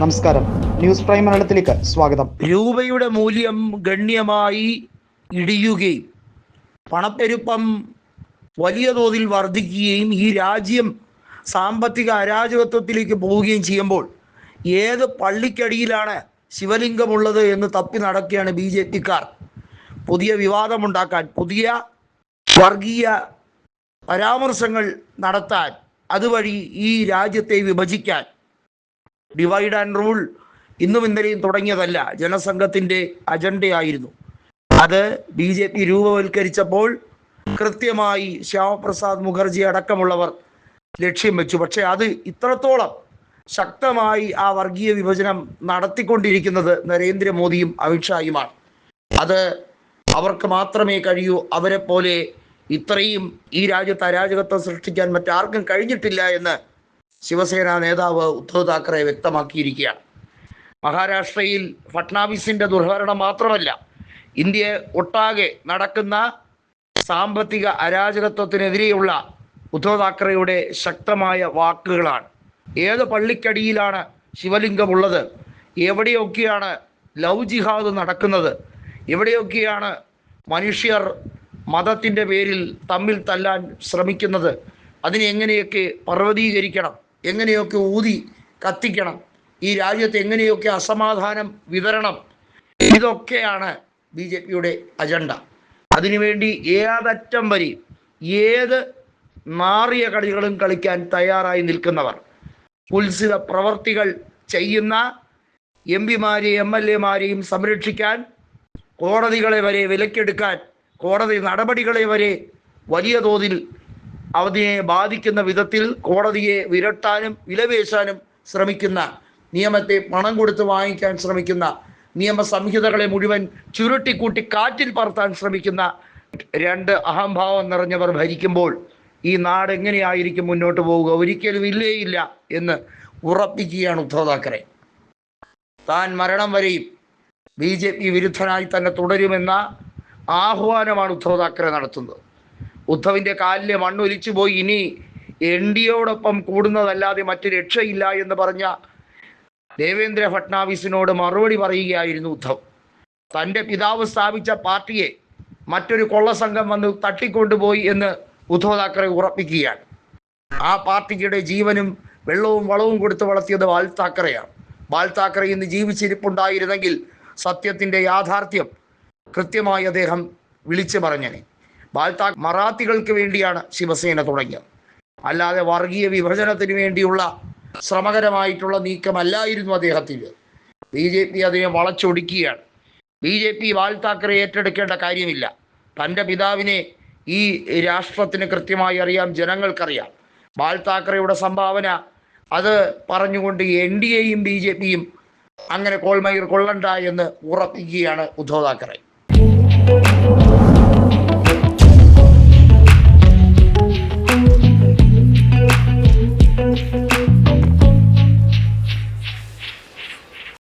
നമസ്കാരം, news prime മലയാളത്തിലേക്ക് സ്വാഗതം. രൂപയുടെ മൂല്യം ഗണ്യമായി ഇടിയുകയും പണപ്പെരുപ്പം വലിയ തോതിൽ വർദ്ധിക്കുകയും ഈ രാജ്യം സാമ്പത്തിക അരാജകത്വത്തിലേക്ക് പോവുകയും ചെയ്യുമ്പോൾ ഏത് പള്ളിക്കടിയിലാണ് ശിവലിംഗമുള്ളത് എന്ന് തപ്പി നടക്കുകയാണ് ബി ജെ പിക്കാർ. പുതിയ വിവാദമുണ്ടാക്കാൻ, പുതിയ വർഗീയ പരാമർശങ്ങൾ നടത്താൻ, അതുവഴി ഈ രാജ്യത്തെ വിഭജിക്കാൻ. ഡിവൈഡ് ആൻഡ് റൂൾ ഇന്നും ഇന്നലെയും തുടങ്ങിയതല്ല, ജനസംഘത്തിൻ്റെ അജണ്ടയായിരുന്നു. അത് ബി ജെ പി രൂപവൽക്കരിച്ചപ്പോൾ കൃത്യമായി ശ്യാമപ്രസാദ് മുഖർജി അടക്കമുള്ളവർ ലക്ഷ്യം വെച്ചു. പക്ഷേ അത് ഇത്രത്തോളം ശക്തമായി ആ വർഗീയ വിഭജനം നടത്തിക്കൊണ്ടിരിക്കുന്നത് നരേന്ദ്രമോദിയും അമിത്ഷായുമാണ്. അത് അവർക്ക് മാത്രമേ കഴിയൂ. അവരെ പോലെ ഇത്രയും ഈ രാജ്യത്ത് അരാജകത്വം സൃഷ്ടിക്കാൻ മറ്റാർക്കും കഴിഞ്ഞിട്ടില്ല എന്ന് ശിവസേന നേതാവ് ഉദ്ധവ് താക്കറെ വ്യക്തമാക്കിയിരിക്കുകയാണ്. മഹാരാഷ്ട്രയിൽ ഫട്നാവിസിൻ്റെ ദുർഭരണം മാത്രമല്ല, ഇന്ത്യ ഒട്ടാകെ നടക്കുന്ന സാമ്പത്തിക അരാജകത്വത്തിനെതിരെയുള്ള ഉദ്ധവ് താക്കറെയുടെ ശക്തമായ വാക്കുകളാണ്. ഏത് പള്ളിക്കടിയിലാണ് ശിവലിംഗമുള്ളത്, എവിടെയൊക്കെയാണ് ലവ് ജിഹാദ് നടക്കുന്നത്, എവിടെയൊക്കെയാണ് മനുഷ്യർ മതത്തിൻ്റെ പേരിൽ തമ്മിൽ തല്ലാൻ ശ്രമിക്കുന്നത്, അതിനെ എങ്ങനെയൊക്കെ പർവ്വതീകരിക്കണം, എങ്ങനെയൊക്കെ ഊതി കത്തിക്കണം, ഈ രാജ്യത്ത് എങ്ങനെയൊക്കെ അസമാധാനം വിതരണം, ഇതൊക്കെയാണ് ബി ജെ പിയുടെ അജണ്ട. അതിനുവേണ്ടി ഏതറ്റം വരെ ഏത് മാറിയ കളികളും കളിക്കാൻ തയ്യാറായി നിൽക്കുന്നവർ, കുൽസിത പ്രവർത്തികൾ ചെയ്യുന്ന എം പിമാരെയും എം എൽ എമാരെയും സംരക്ഷിക്കാൻ, കോടതികളെ വരെ വിലക്കെടുക്കാൻ, കോടതി നടപടികളെ വരെ വലിയ തോതിൽ അതിനെ ബാധിക്കുന്ന വിധത്തിൽ കോടതിയെ വിരട്ടാനും വിലപേശാനും ശ്രമിക്കുന്ന, നിയമത്തെ പണം കൊടുത്ത് വാങ്ങിക്കാൻ ശ്രമിക്കുന്ന, നിയമസംഹിതകളെ മുഴുവൻ ചുരുട്ടിക്കൂട്ടി കാറ്റിൽ പറത്താൻ ശ്രമിക്കുന്ന രണ്ട് അഹംഭാവം നിറഞ്ഞവർ ഭരിക്കുമ്പോൾ ഈ നാട് എങ്ങനെയായിരിക്കും മുന്നോട്ട് പോവുക? ഒരിക്കലും ഇല്ലേയില്ല എന്ന് ഉറപ്പിക്കുകയാണ് ഉദ്ധവ് താക്കറെ. താൻ മരണം വരെയും ബി ജെ പി വിരുദ്ധനായി തന്നെ തുടരുമെന്ന ആഹ്വാനമാണ് ഉദ്ധവ് താക്കറെ നടത്തുന്നത്. ഉദ്ധവിൻ്റെ കാലിലെ മണ്ണൊലിച്ചു പോയി ഇനി എൻ ഡി എയോടൊപ്പം കൂടുന്നതല്ലാതെ മറ്റു രക്ഷയില്ല എന്ന് പറഞ്ഞ ദേവേന്ദ്ര ഫട്നാവിസിനോട് മറുപടി പറയുകയായിരുന്നു ഉദ്ധവ്. തൻ്റെ പിതാവ് സ്ഥാപിച്ച പാർട്ടിയെ മറ്റൊരു കൊള്ളസംഘം വന്ന് തട്ടിക്കൊണ്ടുപോയി എന്ന് ഉദ്ധവ് താക്കറെ ഉറപ്പിക്കുകയാണ്. ആ പാർട്ടിയുടെ ജീവനും വെള്ളവും വളവും കൊടുത്ത് വളർത്തിയത് ബാൽ താക്കറെയാണ്. ബാൽ താക്കറെ ഇന്ന് ജീവിച്ചിരിപ്പുണ്ടായിരുന്നെങ്കിൽ സത്യത്തിൻ്റെ യാഥാർത്ഥ്യം കൃത്യമായി അദ്ദേഹം വിളിച്ചു പറഞ്ഞനെ. ബാൽ താക്കറെ മറാത്തികൾക്ക് വേണ്ടിയാണ് ശിവസേന തുടങ്ങിയത്, അല്ലാതെ വർഗീയ വിഭജനത്തിന് വേണ്ടിയുള്ള ശ്രമകരമായിട്ടുള്ള നീക്കമല്ലായിരുന്നു അദ്ദേഹത്തിന്. ബി ജെ പി അതിനെ വളച്ചൊടുക്കുകയാണ്. ബി ജെ പി ബാൽ താക്കറെ ഏറ്റെടുക്കേണ്ട കാര്യമില്ല. തൻ്റെ പിതാവിനെ ഈ രാഷ്ട്രത്തിന് കൃത്യമായി അറിയാം, ജനങ്ങൾക്കറിയാം. ബാൽ താക്കറെയുടെ സംഭാവന അത് പറഞ്ഞുകൊണ്ട് എൻ ഡി എയും ബി ജെ പിയും അങ്ങനെ കോൾമയിർ കൊള്ളണ്ട എന്ന് ഉറപ്പിക്കുകയാണ് ഉദ്ധവ് താക്കറെ.